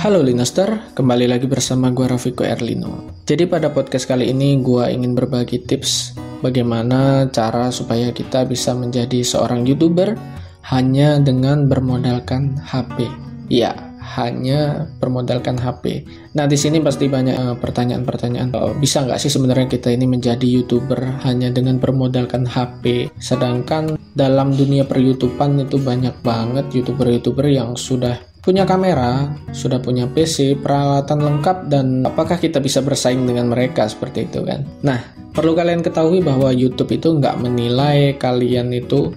Halo Linoster, kembali lagi bersama gue Rafiko Erlino. Jadi pada podcast kali ini gue ingin berbagi tips bagaimana cara supaya kita bisa menjadi seorang YouTuber hanya dengan bermodalkan HP. Iya, hanya bermodalkan HP. Nah di sini pasti banyak pertanyaan-pertanyaan. Bisa nggak sih sebenarnya kita ini menjadi YouTuber hanya dengan bermodalkan HP? Sedangkan dalam dunia per-YouTubean itu banyak banget YouTuber-YouTuber yang sudah punya kamera, sudah punya PC, peralatan lengkap, dan apakah kita bisa bersaing dengan mereka seperti itu kan? Nah, perlu kalian ketahui bahwa YouTube itu nggak menilai kalian itu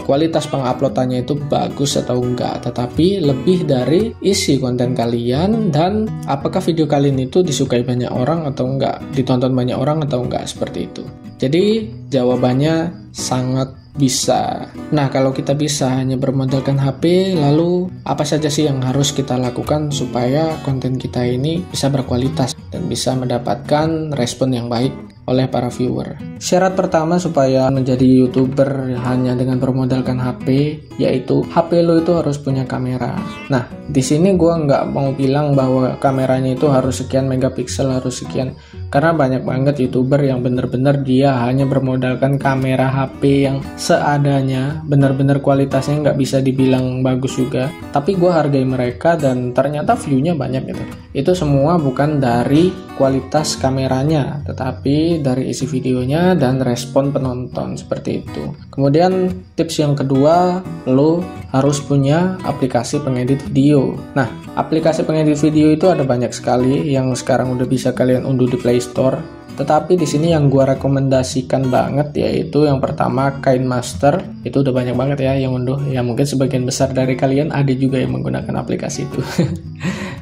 kualitas penguploadannya itu bagus atau enggak, tetapi lebih dari isi konten kalian dan apakah video kalian itu disukai banyak orang atau enggak, ditonton banyak orang atau enggak, seperti itu. Jadi jawabannya sangat bisa. Nah, kalau kita bisa hanya bermodalkan HP, lalu apa saja sih yang harus kita lakukan supaya konten kita ini bisa berkualitas dan bisa mendapatkan respon yang baik oleh para viewer? Syarat pertama supaya menjadi YouTuber hanya dengan bermodalkan HP, yaitu HP lo itu harus punya kamera. Nah, di sini gue nggak mau bilang bahwa kameranya itu harus sekian megapiksel, harus sekian, karena banyak banget YouTuber yang bener-bener dia hanya bermodalkan kamera HP yang seadanya, bener-bener kualitasnya nggak bisa dibilang bagus juga, tapi gue hargai mereka dan ternyata view-nya banyak gitu. Itu semua bukan dari kualitas kameranya, tetapi dari isi videonya dan respon penonton, seperti itu. Kemudian tips yang kedua, lo harus punya aplikasi pengedit video. Nah, aplikasi pengedit video itu ada banyak sekali yang sekarang udah bisa kalian unduh di Play Store. Tetapi di sini yang gua rekomendasikan banget yaitu yang pertama KineMaster. Itu udah banyak banget ya yang unduh. Ya mungkin sebagian besar dari kalian ada juga yang menggunakan aplikasi itu.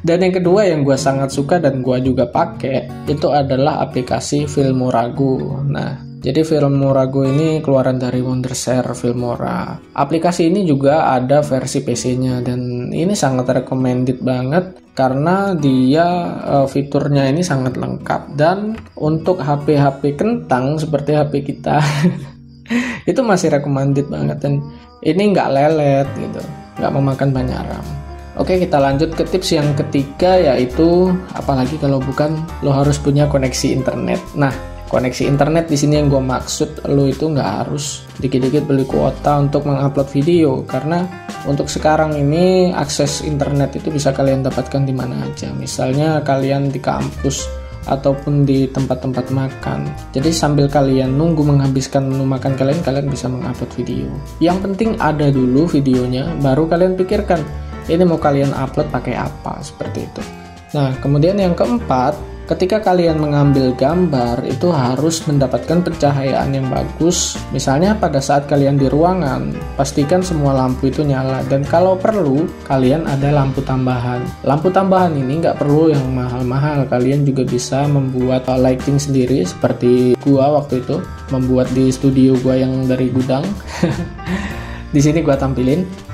Dan yang kedua yang gua sangat suka dan gua juga pakai itu adalah aplikasi Filmorago. Nah, jadi Filmorago ini keluaran dari Wondershare Filmora. Aplikasi ini juga ada versi PC-nya dan ini sangat recommended banget karena dia fiturnya ini sangat lengkap, dan untuk HP-HP kentang seperti HP kita itu masih recommended banget, dan ini nggak lelet gitu, nggak memakan banyak RAM. Oke, kita lanjut ke tips yang ketiga, yaitu apalagi kalau bukan lo harus punya koneksi internet. Nah, koneksi internet di sini yang gue maksud, lo itu nggak harus dikit-dikit beli kuota untuk mengupload video, karena untuk sekarang ini akses internet itu bisa kalian dapatkan di mana aja. Misalnya kalian di kampus ataupun di tempat-tempat makan. Jadi sambil kalian nunggu menghabiskan menu makan kalian bisa mengupload video. Yang penting ada dulu videonya, baru kalian pikirkan ini mau kalian upload pakai apa, seperti itu. Nah, kemudian yang keempat, ketika kalian mengambil gambar itu harus mendapatkan pencahayaan yang bagus. Misalnya pada saat kalian di ruangan, pastikan semua lampu itu nyala, dan kalau perlu kalian ada lampu tambahan. Lampu tambahan ini nggak perlu yang mahal-mahal, kalian juga bisa membuat lighting sendiri seperti gua waktu itu membuat di studio gua yang dari gudang. Di sini gua tampilin.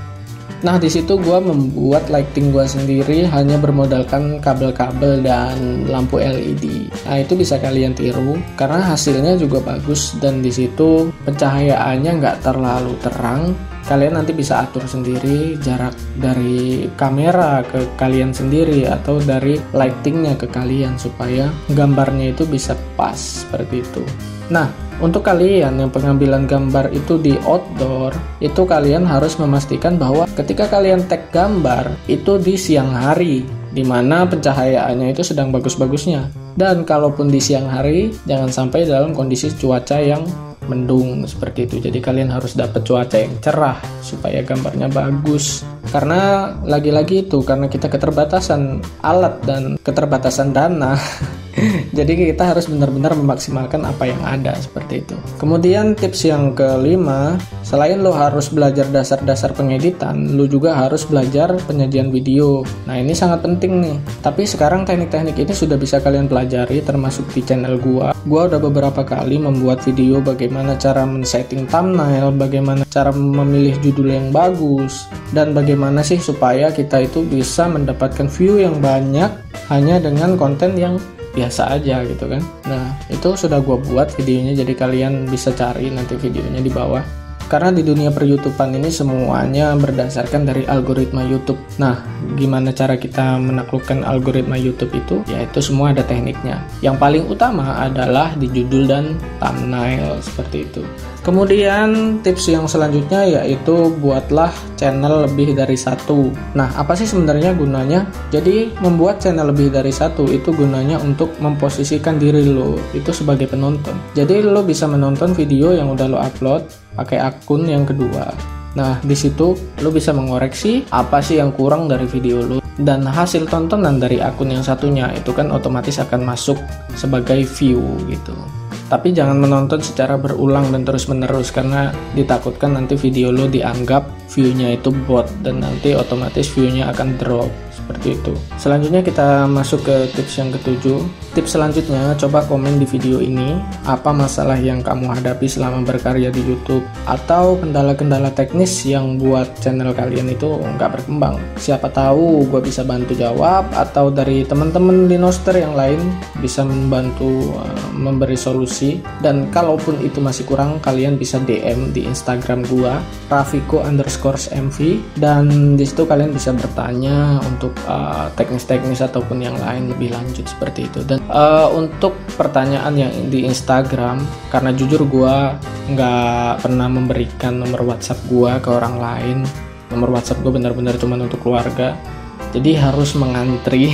Nah, di situ gue membuat lighting gue sendiri hanya bermodalkan kabel-kabel dan lampu LED. Nah, itu bisa kalian tiru karena hasilnya juga bagus, dan di situ pencahayaannya nggak terlalu terang. Kalian nanti bisa atur sendiri jarak dari kamera ke kalian sendiri atau dari lightingnya ke kalian supaya gambarnya itu bisa pas seperti itu. Nah, untuk kalian yang pengambilan gambar itu di outdoor, itu kalian harus memastikan bahwa ketika kalian tag gambar itu di siang hari, di mana pencahayaannya itu sedang bagus-bagusnya. Dan kalaupun di siang hari, jangan sampai dalam kondisi cuaca yang mendung seperti itu. Jadi kalian harus dapat cuaca yang cerah supaya gambarnya bagus. Karena lagi-lagi itu karena kita keterbatasan alat dan keterbatasan dana. Jadi kita harus benar-benar memaksimalkan apa yang ada, seperti itu. Kemudian tips yang kelima, selain lo harus belajar dasar-dasar pengeditan, lo juga harus belajar penyajian video. Nah, ini sangat penting nih. Tapi sekarang teknik-teknik ini sudah bisa kalian pelajari termasuk di channel gua. Gua udah beberapa kali membuat video bagaimana cara men-setting thumbnail, bagaimana cara memilih judul yang bagus, dan bagaimana sih supaya kita itu bisa mendapatkan view yang banyak hanya dengan konten yang biasa aja gitu kan. Nah, itu sudah gue buat videonya, jadi kalian bisa cari nanti videonya di bawah. Karena di dunia per-YouTubean ini semuanya berdasarkan dari algoritma YouTube. Nah, gimana cara kita menaklukkan algoritma YouTube itu? Yaitu semua ada tekniknya. Yang paling utama adalah di judul dan thumbnail, seperti itu. Kemudian tips yang selanjutnya yaitu buatlah channel lebih dari satu. Nah, apa sih sebenarnya gunanya? Jadi membuat channel lebih dari satu itu gunanya untuk memposisikan diri lo itu sebagai penonton. Jadi lo bisa menonton video yang udah lo upload pakai akun yang kedua. Nah, di situ lo bisa mengoreksi apa sih yang kurang dari video lo, dan hasil tontonan dari akun yang satunya itu kan otomatis akan masuk sebagai view gitu. Tapi jangan menonton secara berulang dan terus-menerus, karena ditakutkan nanti video lo dianggap view-nya itu bot dan nanti otomatis view-nya akan drop, seperti itu. Selanjutnya kita masuk ke tips yang ketujuh. Tips selanjutnya, coba komen di video ini apa masalah yang kamu hadapi selama berkarya di YouTube, atau kendala-kendala teknis yang buat channel kalian itu nggak berkembang. Siapa tahu gue bisa bantu jawab, atau dari teman-teman di Nostr yang lain bisa membantu memberi solusi. Dan kalaupun itu masih kurang, kalian bisa DM di Instagram gue Rafiko_MV, dan disitu kalian bisa bertanya untuk teknis-teknis ataupun yang lain lebih lanjut, seperti itu. Dan untuk pertanyaan yang di Instagram, karena jujur gue nggak pernah memberikan nomor WhatsApp gue ke orang lain. Nomor WhatsApp gue benar-benar cuma untuk keluarga, jadi harus mengantri.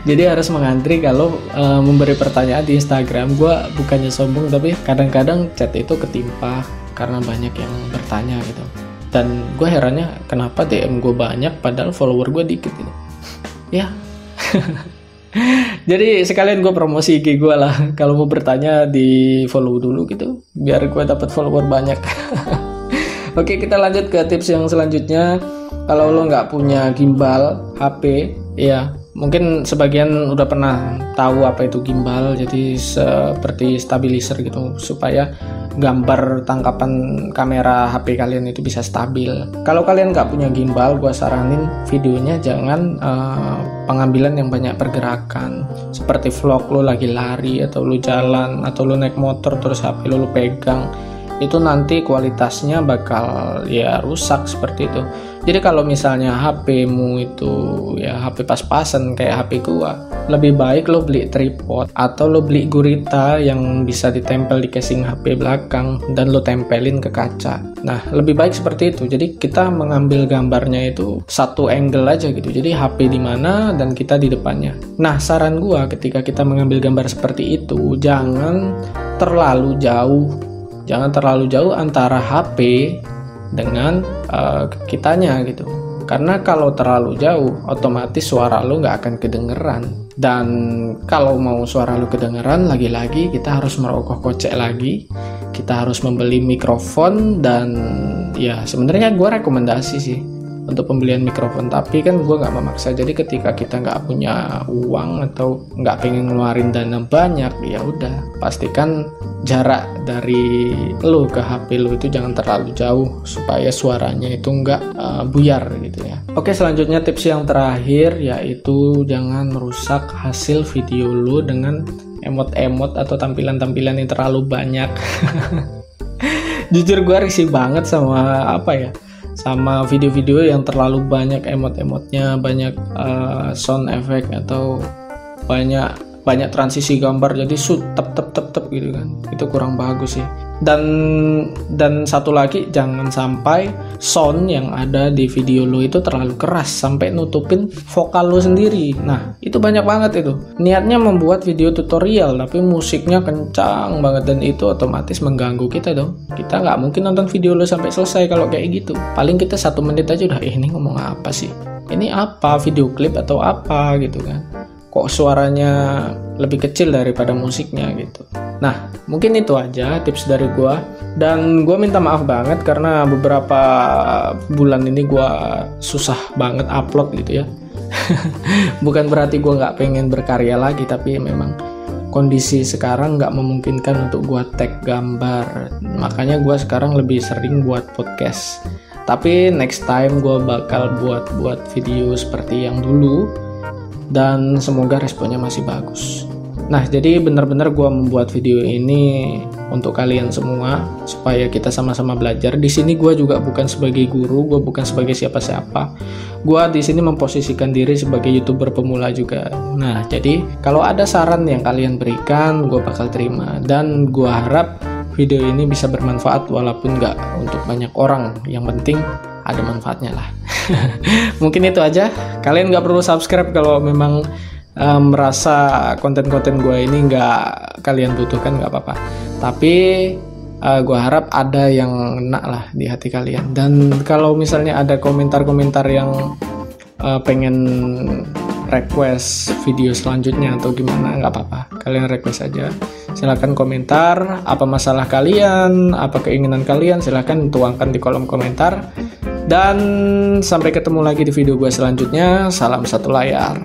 Jadi harus mengantri kalau memberi pertanyaan di Instagram. Gue bukannya sombong, tapi kadang-kadang chat itu ketimpa karena banyak yang bertanya gitu. Dan gue herannya kenapa DM gue banyak padahal follower gue dikit gitu. Ya. Jadi sekalian gue promosi IG gue lah. Kalau mau bertanya di follow dulu gitu, biar gue dapat follower banyak. Oke, kita lanjut ke tips yang selanjutnya. Kalau lo nggak punya gimbal HP, ya mungkin sebagian udah pernah tahu apa itu gimbal. Jadi seperti stabilizer gitu, supaya gambar tangkapan kamera HP kalian itu bisa stabil. Kalau kalian nggak punya gimbal, gue saranin videonya jangan pengambilan yang banyak pergerakan, seperti vlog lo lagi lari, atau lo jalan, atau lo naik motor terus HP lo pegang. Itu nanti kualitasnya bakal ya rusak, seperti itu. Jadi kalau misalnya HP-mu itu ya HP pas-pasan kayak HP gua, lebih baik lo beli tripod atau lo beli gurita yang bisa ditempel di casing HP belakang dan lo tempelin ke kaca. Nah, lebih baik seperti itu. Jadi kita mengambil gambarnya itu satu angle aja gitu. Jadi HP di mana dan kita di depannya. Nah, saran gua ketika kita mengambil gambar seperti itu, jangan terlalu jauh. Jangan terlalu jauh antara HP dengan kitanya gitu. Karena kalau terlalu jauh, otomatis suara lo nggak akan kedengeran. Dan kalau mau suara lo kedengeran, lagi-lagi kita harus merogoh kocek lagi. Kita harus membeli mikrofon, dan ya sebenarnya gue rekomendasi sih untuk pembelian mikrofon, tapi kan gue nggak memaksa. Jadi ketika kita nggak punya uang atau nggak pengen ngeluarin dana banyak, ya udah pastikan jarak dari lo ke HP lo itu jangan terlalu jauh supaya suaranya itu nggak buyar gitu ya. Oke, selanjutnya tips yang terakhir yaitu jangan merusak hasil video lo dengan emot-emot atau tampilan-tampilan yang terlalu banyak. Jujur gue risih banget sama video-video yang terlalu banyak emot-emotnya, banyak sound effect atau banyak transisi gambar, jadi tep gitu kan. Itu kurang bagus sih. Dan satu lagi, jangan sampai sound yang ada di video lo itu terlalu keras sampai nutupin vokal lo sendiri. Nah, itu banyak banget itu. Niatnya membuat video tutorial tapi musiknya kencang banget, dan itu otomatis mengganggu kita dong. Kita nggak mungkin nonton video lo sampai selesai kalau kayak gitu. Paling kita 1 menit aja udah, ini ngomong apa sih? Ini apa, video klip atau apa gitu kan? Kok suaranya lebih kecil daripada musiknya gitu. Nah, mungkin itu aja tips dari gua. Dan gua minta maaf banget karena beberapa bulan ini gua susah banget upload gitu ya. Bukan berarti gua nggak pengen berkarya lagi, tapi memang kondisi sekarang nggak memungkinkan untuk gua tag gambar. Makanya gua sekarang lebih sering buat podcast. Tapi next time gua bakal buat video seperti yang dulu, dan semoga responnya masih bagus. Nah, jadi benar-benar gue membuat video ini untuk kalian semua supaya kita sama-sama belajar. Di sini gue juga bukan sebagai guru, gue bukan sebagai siapa-siapa. Gue di sini memposisikan diri sebagai YouTuber pemula juga. Nah, jadi kalau ada saran yang kalian berikan, gue bakal terima. Dan gue harap video ini bisa bermanfaat walaupun nggak untuk banyak orang. Yang penting ada manfaatnya lah. Mungkin itu aja. Kalian nggak perlu subscribe kalau memang merasa konten-konten gue ini nggak kalian butuhkan, nggak apa-apa. Tapi gue harap ada yang enak lah di hati kalian. Dan kalau misalnya ada komentar-komentar yang pengen request video selanjutnya atau gimana, nggak apa-apa, kalian request aja. Silahkan komentar apa masalah kalian, apa keinginan kalian, silahkan tuangkan di kolom komentar. Dan sampai ketemu lagi di video gue selanjutnya. Salam satu layar.